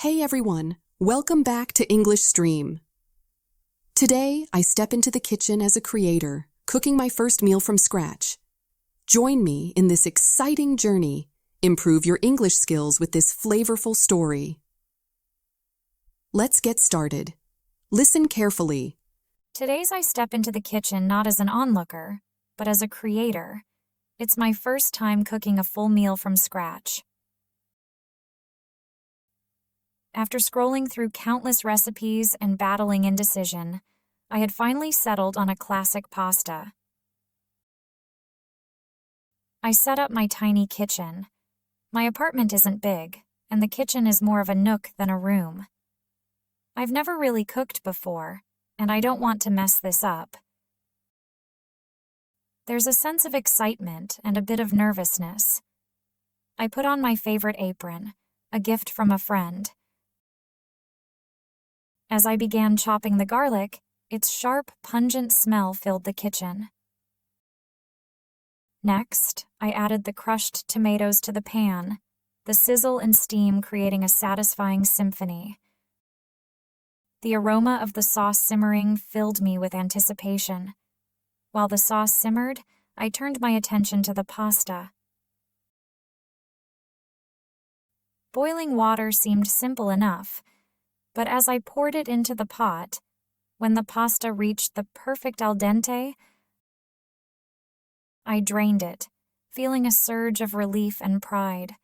Hey everyone, welcome back to EnglishStream. Today, I step into the kitchen as a creator, cooking my first meal from scratch. Join me in this exciting journey. Improve your English skills with this flavorful story. Let's get started. Listen carefully. Today's I step into the kitchen not as an onlooker, but as a creator. It's my first time cooking a full meal from scratch. After scrolling through countless recipes and battling indecision, I had finally settled on a classic pasta. I set up my tiny kitchen. My apartment isn't big, and the kitchen is more of a nook than a room. I've never really cooked before, and I don't want to mess this up. There's a sense of excitement and a bit of nervousness. I put on my favorite apron, a gift from a friend. As I began chopping the garlic, its sharp, pungent smell filled the kitchen. Next, I added the crushed tomatoes to the pan, the sizzle and steam creating a satisfying symphony. The aroma of the sauce simmering filled me with anticipation. While the sauce simmered, I turned my attention to the pasta. Boiling water seemed simple enough, but as I poured it into the pot, when the pasta reached the perfect al dente, I drained it, feeling a surge of relief and pride.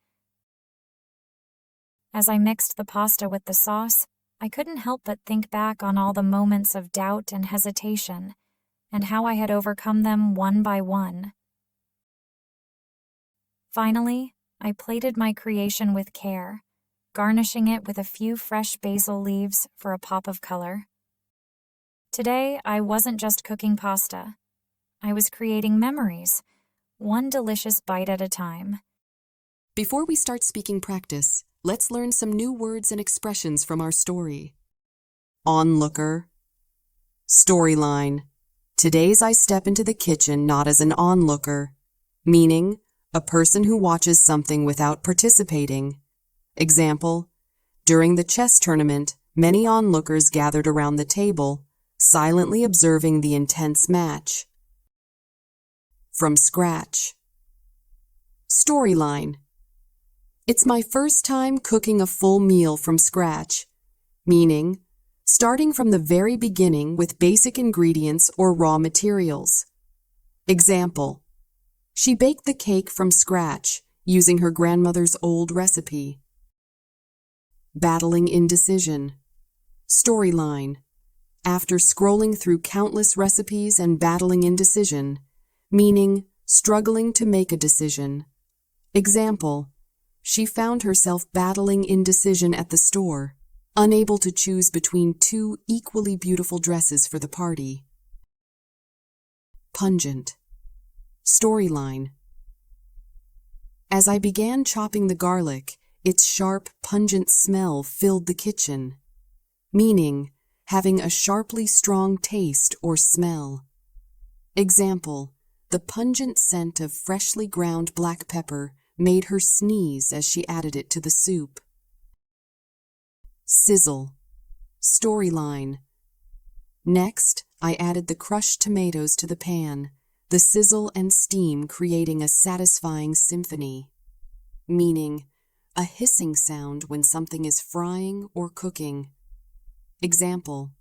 As I mixed the pasta with the sauce, I couldn't help but think back on all the moments of doubt and hesitation, and how I had overcome them one by one. Finally, I plated my creation with care, garnishing it with a few fresh basil leaves for a pop of color. Today, I wasn't just cooking pasta. I was creating memories, one delicious bite at a time. Before we start speaking practice, let's learn some new words and expressions from our story. Onlooker. Storyline. Today's I step into the kitchen not as an onlooker, meaning a person who watches something without participating. Example, during the chess tournament, many onlookers gathered around the table, silently observing the intense match. From scratch. Storyline. It's my first time cooking a full meal from scratch, meaning starting from the very beginning with basic ingredients or raw materials. Example, she baked the cake from scratch using her grandmother's old recipe. Battling indecision. Storyline. After scrolling through countless recipes and battling indecision, meaning struggling to make a decision. Example, she found herself battling indecision at the store, unable to choose between two equally beautiful dresses for the party. Pungent. Storyline. As I began chopping the garlic, its sharp, pungent smell filled the kitchen, meaning having a sharply strong taste or smell. Example, the pungent scent of freshly ground black pepper made her sneeze as she added it to the soup. Sizzle. Storyline. Next, I added the crushed tomatoes to the pan, the sizzle and steam creating a satisfying symphony, meaning a hissing sound when something is frying or cooking. Example,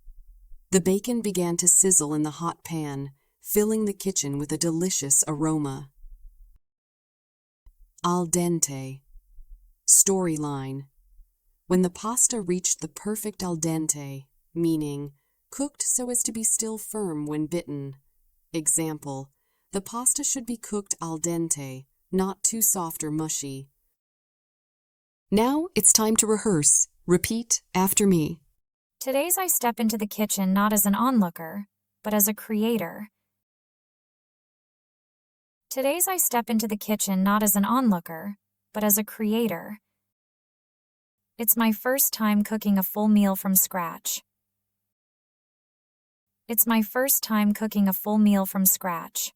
the bacon began to sizzle in the hot pan, filling the kitchen with a delicious aroma. Al dente. Storyline. When the pasta reached the perfect al dente, meaning cooked so as to be still firm when bitten. Example, the pasta should be cooked al dente, not too soft or mushy. Now it's time to rehearse. Repeat after me. Today's I step into the kitchen not as an onlooker, but as a creator. Today's I step into the kitchen not as an onlooker, but as a creator. It's my first time cooking a full meal from scratch. It's my first time cooking a full meal from scratch.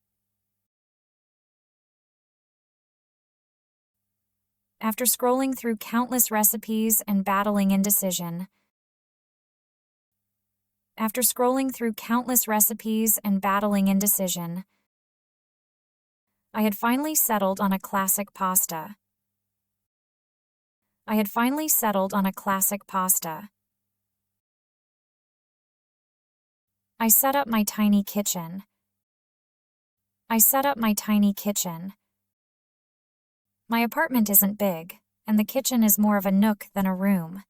After scrolling through countless recipes and battling indecision. After scrolling through countless recipes and battling indecision, I had finally settled on a classic pasta. I had finally settled on a classic pasta. I set up my tiny kitchen. I set up my tiny kitchen. My apartment isn't big, and the kitchen is more of a nook than a room.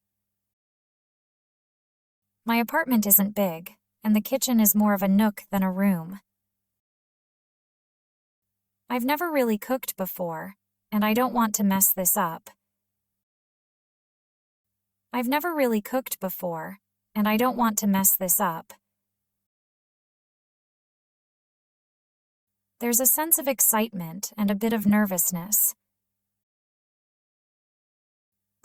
My apartment isn't big, and the kitchen is more of a nook than a room. I've never really cooked before, and I don't want to mess this up. I've never really cooked before, and I don't want to mess this up. There's a sense of excitement and a bit of nervousness.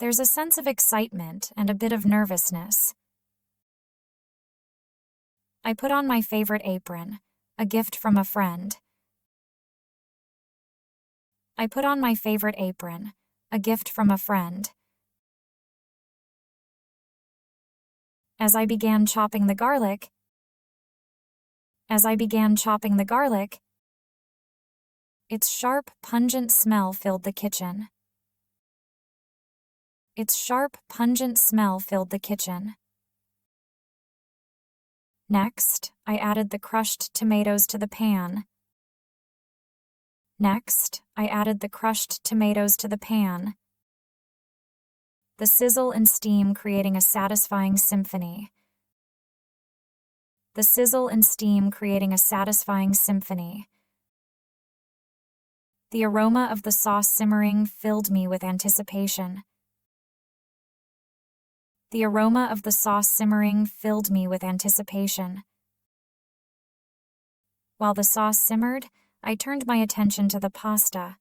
There's a sense of excitement and a bit of nervousness. I put on my favorite apron, a gift from a friend. I put on my favorite apron, a gift from a friend. As I began chopping the garlic, its sharp, pungent smell filled the kitchen. Its sharp, pungent smell filled the kitchen. Next, I added the crushed tomatoes to the pan. Next, I added the crushed tomatoes to the pan. The sizzle and steam creating a satisfying symphony. The sizzle and steam creating a satisfying symphony. The aroma of the sauce simmering filled me with anticipation. The aroma of the sauce simmering filled me with anticipation. While the sauce simmered, I turned my attention to the pasta.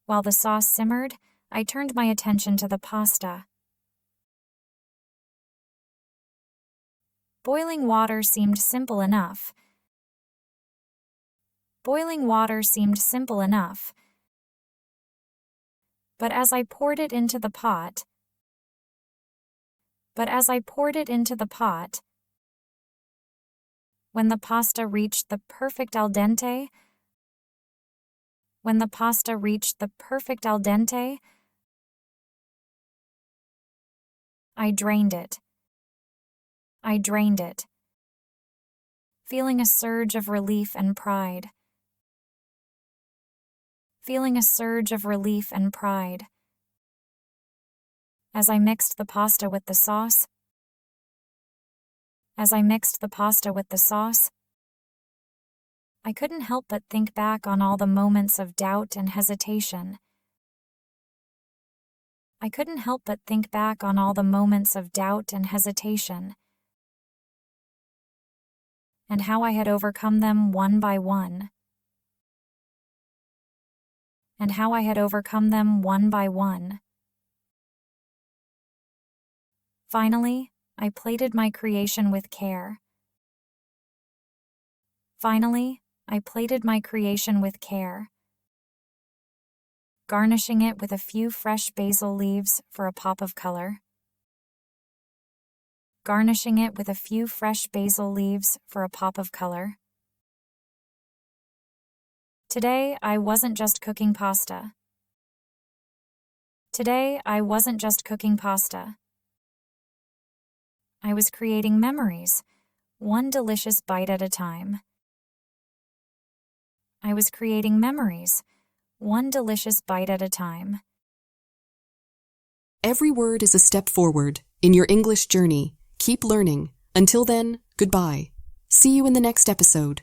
While the sauce simmered, I turned my attention to the pasta. Boiling water seemed simple enough. Boiling water seemed simple enough. But as I poured it into the pot, when the pasta reached the perfect al dente, I drained it, feeling a surge of relief and pride. As I mixed the pasta with the sauce, I couldn't help but think back on all the moments of doubt and hesitation. And how I had overcome them one by one. Finally, I plated my creation with care. Garnishing it with a few fresh basil leaves for a pop of color. Today, I wasn't just cooking pasta. I was creating memories, one delicious bite at a time. Every word is a step forward in your English journey. Keep learning. Until then, goodbye. See you in the next episode.